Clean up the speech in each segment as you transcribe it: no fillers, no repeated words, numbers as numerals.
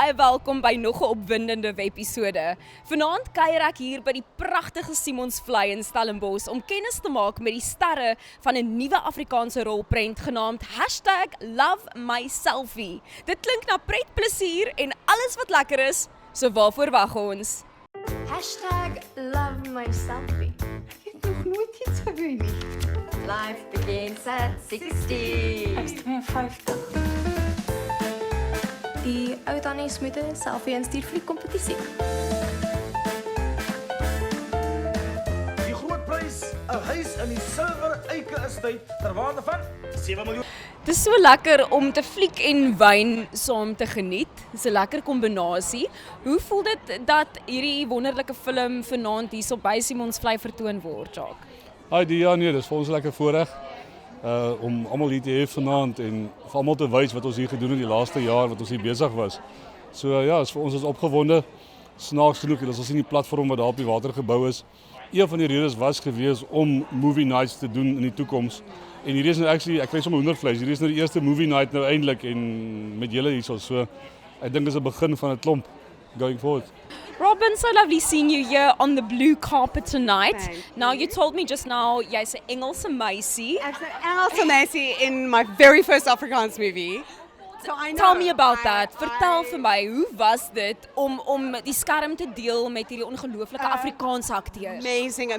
baie welkom by nog 'n opwindende episode. Vanaand kuier ek hier by die pragtige Simonsvlei in Stellenbosch om kennis te maak met die sterre van 'n nuwe Afrikaanse rolprent genaamd #LoveMySelfie. Dit klink na pret, plesier en alles wat lekker is, so waarvoor wag ons? #LoveMySelfie. Ek het nog nooit iets gedoen nie. Life begins at 60. Ek is 52. Die ou tannie smoete selfie instuur vir die kompetisie. Die groot prys, 'n huis in die Silver Eike Estate ter waarde van 7 miljoen. Dit is so lekker om te fliek en wyn saam te geniet. Dis 'n lekker kombinasie. Hoe voel dit dat hierdie wonderlike film vanaand hier by Simonsvlei vertoon word, Jacques? Ja, nee, dis vir ons lekker voorreg om almal hier te hê vanaand en vir almal te wys wat ons hier gedoen het die laaste jaar wat ons hier besig was. So ja, is vir ons is opgewonde. Snaaks genoeg, dis ons sien die platform wat daar op die water gebou is. Een van die redes was gewees om movie nights te doen in die toekoms. En hierdie is nou actually, ek kry sommer hoendervleis. Hierdie is nou die eerste movie night nou eintlik en met julle hierso. So ek dink dis 'n begin van 'n klomp going forward. Robin, so lovely seeing you here on the blue carpet tonight. Thank Now you told me just now jy's 'n Engelse meisie. Ek's 'n Engelse meisie in my very first Afrikaans movie. So I know. Tell me about that. Vertel vir my, hoe was dit om die skerm te deel met hierdie ongelooflike Afrikaanse akteurs? Amazing.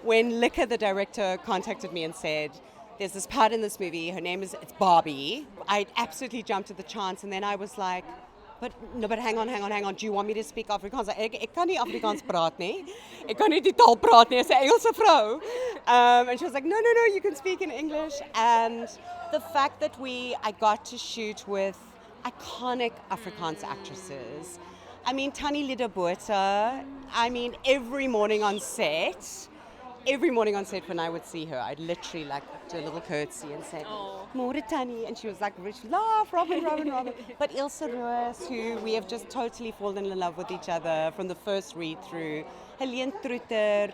When Lika, the director, contacted me and said, there's this part in this movie, it's Barbie. I absolutely jumped at the chance and then I was like, but hang on. Do you want me to speak Afrikaans? Ek kan nie Afrikaans praat nie. Ek kan nie die taal praat nie. Ek's 'n Engelse vrou. And she was like, no, you can speak in English. And the fact that I got to shoot with iconic Afrikaans actresses. I mean, Tannie Lida Botha. I mean, every morning on set when I would see her, I'd literally like do a little curtsy and say, "Môre Tannie," and she was like, laugh, Robin. But Ilse Roos, who we have just totally fallen in love with each other from the first read through, Helene Trutter,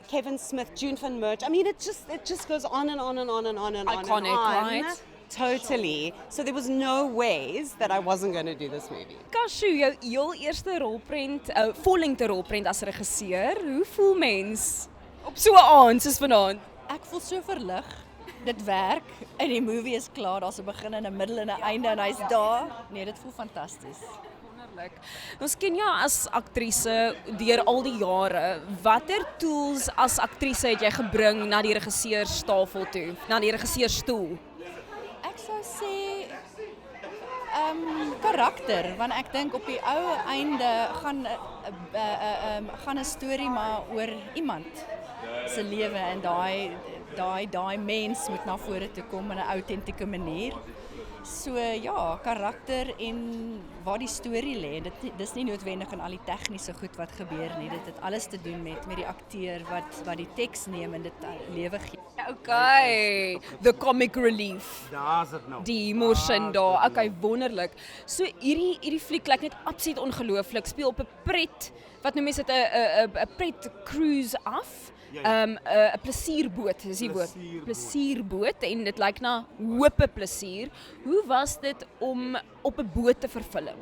Kevin Smith, June van Merch. I mean, it just goes on and on. Iconic, right? Totally. So there was no ways that I wasn't going to do this movie. Kashu, jou heel eerste rolprent, vollengte rolprent as regisseur. Hoe voel mens op so 'n aand soos vanaand? Ek voel so verlig. Dit werk en die movie is klaar. Daar's 'n begin en 'n middel en 'n einde en hy's daar. Nee, dit voel fantasties. Wonderlik. Ons ken jou as aktrise deur al die jare. Watter tools as aktrise het jy gebring na die regisseurstafel toe, na die regisseurstoel? Ek sou sê karakter, want ek dink op die ou einde gaan 'n storie maar oor iemand se lewe en daai mens moet na vore toe kom in 'n autentieke manier. So ja, karakter en waar die storie lê. Dis nie noodwendig in al die tegniese goed wat gebeur nie. Dit het alles te doen met die akteur wat die teks neem en dit lewe gee. Okay, the comic relief. Daar's dit nou. Die emotion daar. Okay, wonderlik. So hierdie fliek lyk net absoluut ongelooflik. Speel op 'n pret, wat noem mense dit 'n pret cruise af. 'n plesierboot, is die woord. Plesierboot en dit lyk na hope plesier. Hoe was dit om op 'n boot te vervilm?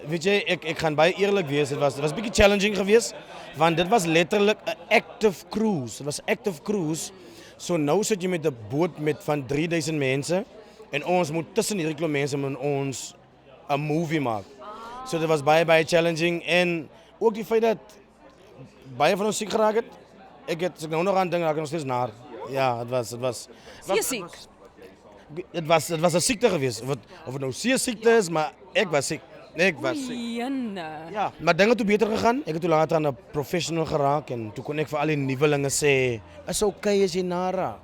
Weet jy, ek gaan baie eerlik wees, dit was 'n bietjie challenging geweest, want dit was letterlik 'n active cruise. Dit was 'n active cruise. So nou sit jy met 'n boot met van 3000 mense en ons moet tussen hierdie klomp mense met ons 'n movie maak. So dit was baie challenging en ook die feit dat baie van ons siek geraak het. Ek nou nog aan dink, ek nog steeds naar. Ja, dit was Siek. Dit was 'n siekte geweest. Of het nou siekte is, maar ek was siek. Jene. Ja, maar dinge het toe beter gegaan. Ek het toe later aan 'n professional geraak en toe kon ek vir al die nuwelinge sê, "Is okay as jy na raak.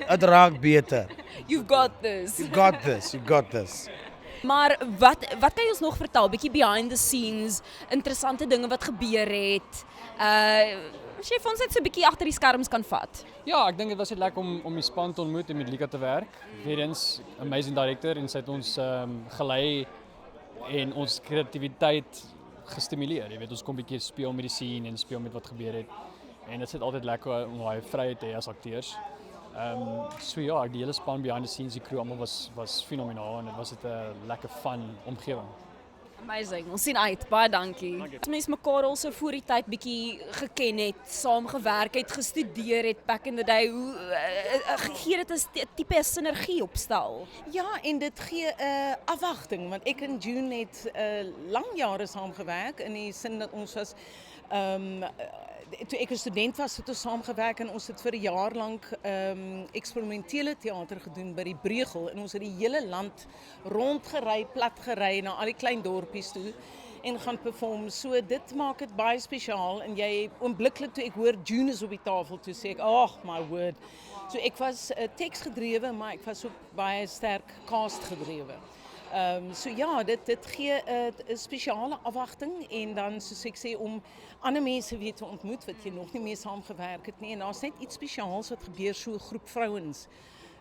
Dit raak beter. You've got this. You got this." Maar wat kan jy ons nog vertel? Bietjie behind the scenes, interessante dinge wat gebeur het. As jy vir ons net so 'n bietjie agter die skerms kan vat. Ja, ek dink dit was net lekker om die span te ontmoet en met Lika te werk. Weer eens amazing director en sy het ons gelei en ons kreatiwiteit gestimuleer. Jy weet, ons kom 'n bietjie speel met die scene en speel met wat gebeur het. En dit is altyd lekker om daai vryheid te hê as akteurs. So ja, die hele span behind the scenes, die crew almal was fenomenaal en dit was 'n lekker fun omgewing. Amazing. Ons sien uit. Baie dankie. As mens mekaar al so voor die tyd bietjie geken het, saam gewerk het, gestudeer het back in the day, hoe gee dit 'n tipe sinergie opstel? Ja, en dit gee 'n afwagting want ek en June het lang jare saamgewerk in die sin dat ons was toe ek 'n student was, het ons saamgewerk en ons het vir 'n jaar lank eksperimentele teater gedoen by die Breugel en ons het die hele land rondgery, plat gery na al die klein dorpies toe en gaan perform. So dit maak dit baie spesiaal en jy oombliklik toe ek hoor June is op die tafel toe sê ek, "Oh my word." So ek was teksgedrewe, maar ek was ook baie sterk cast gedrewe. So ja, dit gee 'n spesiale afwagting en dan soos ek sê om ander mense weer te ontmoet wat jy nog nie mee saamgewerk het nie en daar's net iets spesiaals wat gebeur, so 'n groep vrouens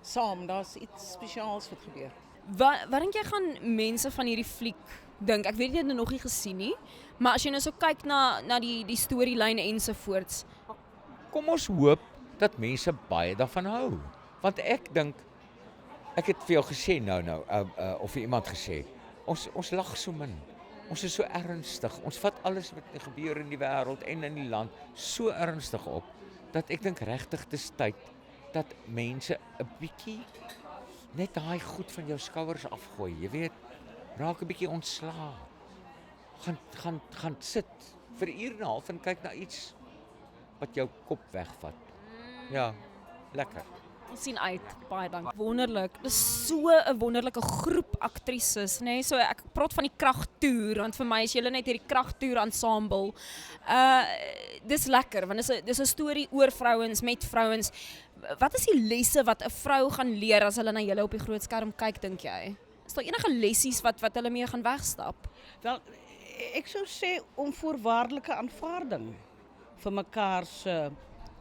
saam, daar's iets spesiaals wat gebeur. Wat dink jy gaan mense van hierdie fliek dink? Ek weet jy het dit nog nie gesien nie, maar as jy nou so kyk na die storielyne ensovoorts. Kom ons hoop dat mense baie daarvan hou. Want ek dink ek het vir jou gesê of iemand gesê, ons lag so min. Ons is so ernstig. Ons vat alles wat gebeur in die wêreld en in die land so ernstig op dat ek dink regtig dis tyd dat mense 'n bietjie net daai goed van jou skouers afgooi. Jy weet, raak 'n bietjie ontslae. Gaan sit vir 'n uur en 'n half en kyk na iets wat jou kop wegvat. Ja, lekker. Ons sien uit, baie dankie. Wonderlik. Dis so 'n wonderlike groep aktrises, nê? Nee? So ek praat van die kragtoer, want vir my is julle net hierdie kragtoer ensemble. Dis lekker want dis 'n storie oor vrouens met vrouens. Wat is die lesse wat 'n vrou gaan leer as hulle na julle op die groot skerm kyk, dink jy? Is daar enige lessies wat hulle mee gaan wegstap? Wel, ek sou sê onvoorwaardelike aanvaarding vir mekaar se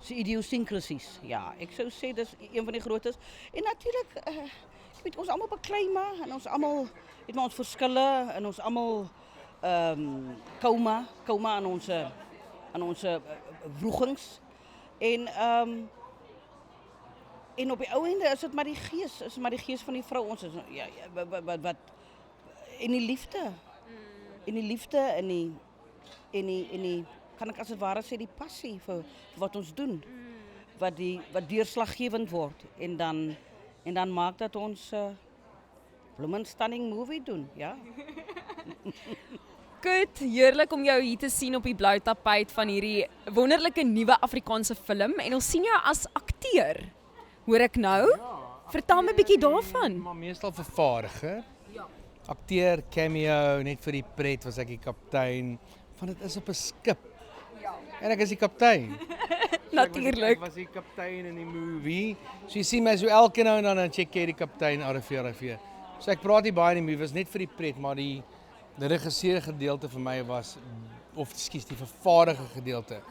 idiosyncrasies. Ja, ek sou sê dis een van die grootes. En natuurlik, jy weet ons almal beklei maar en ons almal het maar ons verskille en ons almal kouma aan ons wrogings. En op die ou ende is dit maar die gees van die vrou. Ons is wat en die liefde. En die liefde en die kan ek as het ware sê die passie vir wat ons doen. Wat deurslaggewend word en dan maak dat ons blooming stunning movie doen, ja. Goed, heerlik om jou hier te sien op die blou tapijt van hierdie wonderlike nuwe Afrikaanse film en ons sien jou as akteur. Hoor ek nou? Vertel my 'n bietjie daarvan. Maar meestal vervaardiger. Ja. Akteur, cameo, net vir die pret was ek die kaptein. Want dit is op 'n skip. Ja. En ek is die kaptein. Natuurlik. Ek was die kaptein in die movie. So jy sien my so elke nou en dan check jy die kaptein RV. So ek praat nie baie in die movie, was net vir die pret, maar die regisseer gedeelte vir my was die vervaardige gedeelte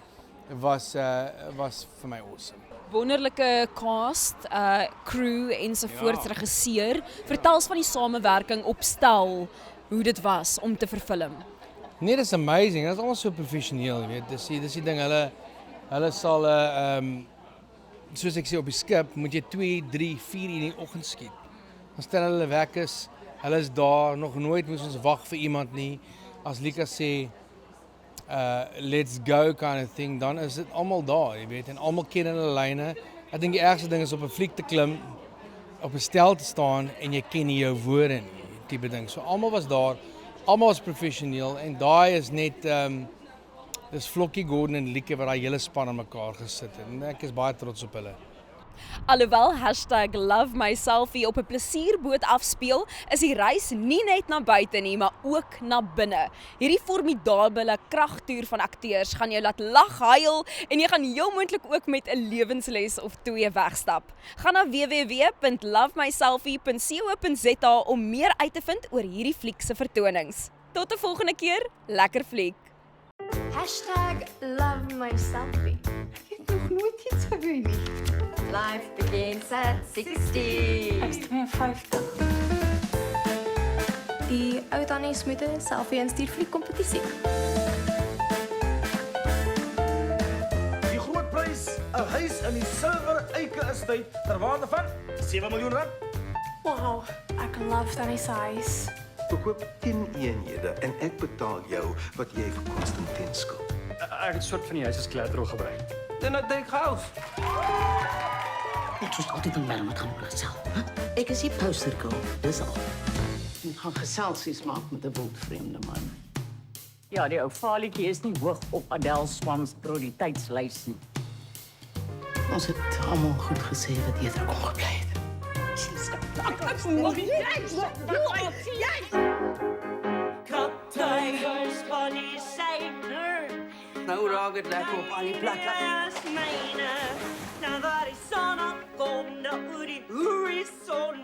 was vir my awesome. Wonderlike cast, crew ensovoorts, regisseur. Vertel ons van die samewerking opstel, hoe dit was om te verfilm. Nee, dit is amazing. Dit is almal so professioneel, jy weet. Dis die ding, hulle sal soos ek sê op die skip, moet jy 2, 3, 4 in die oggend skiet. Dan stel hulle wekkers, hulle is daar, nog nooit moes ons wag vir iemand nie. As Lika sê let's go kind of thing, dan is dit almal daar, jy weet, en almal ken hulle lyne. Ek dink die ergste ding is op 'n fliek te klim, op 'n stel te staan en jy ken nie jou woorde nie, tipe ding. So almal was daar, almal was professioneel en daai is net dis Flokkie Gordon en Lieke wat daai hele span aan mekaar gesit het. En ek is baie trots op hulle. Alhoewel #LoveMySelfie op 'n plesierboot afspeel, is die reis nie net na buite nie, maar ook na binne. Hierdie formidabele kragtoer van akteurs gaan jou laat lag, huil en jy gaan heel moontlik ook met 'n lewensles of 2 wegstap. Gaan na www.lovemyselfie.co.za om meer uit te vind oor hierdie fliek se vertonings. Tot 'n volgende keer, lekker fliek. #LoveMySelfie. Ek het nog nooit iets gedoen nie. Life begins at 60. Ek is 52. Die ou tannie moet 'n selfie instuur vir die kompetisie. Die groot prys, 'n huis in die silwer eike estate ter waarde van R7 miljoen. Wow, ek love Tannie Sais. Verkoop 10 eenhede en ek betaal jou wat jy vir Constantine skuld. Ek het 'n soort van die huis as kletterol gebruik. Dan het ek half. Ek soos altyd aan my moet gaan gesels. Ek is die poster girl, dis al. Ek gaan geselsies maak met 'n wildvreemde man. Ja, die ou Falietjie is nie hoog op Adele Swan se prioriteitslys nie. Ons het almal goed gesê wat eerder kon gebly het. Kaptein van die seiner. Nou raak dit lekker op al die plekke. Nou waar die son opkom, nou oor die horizon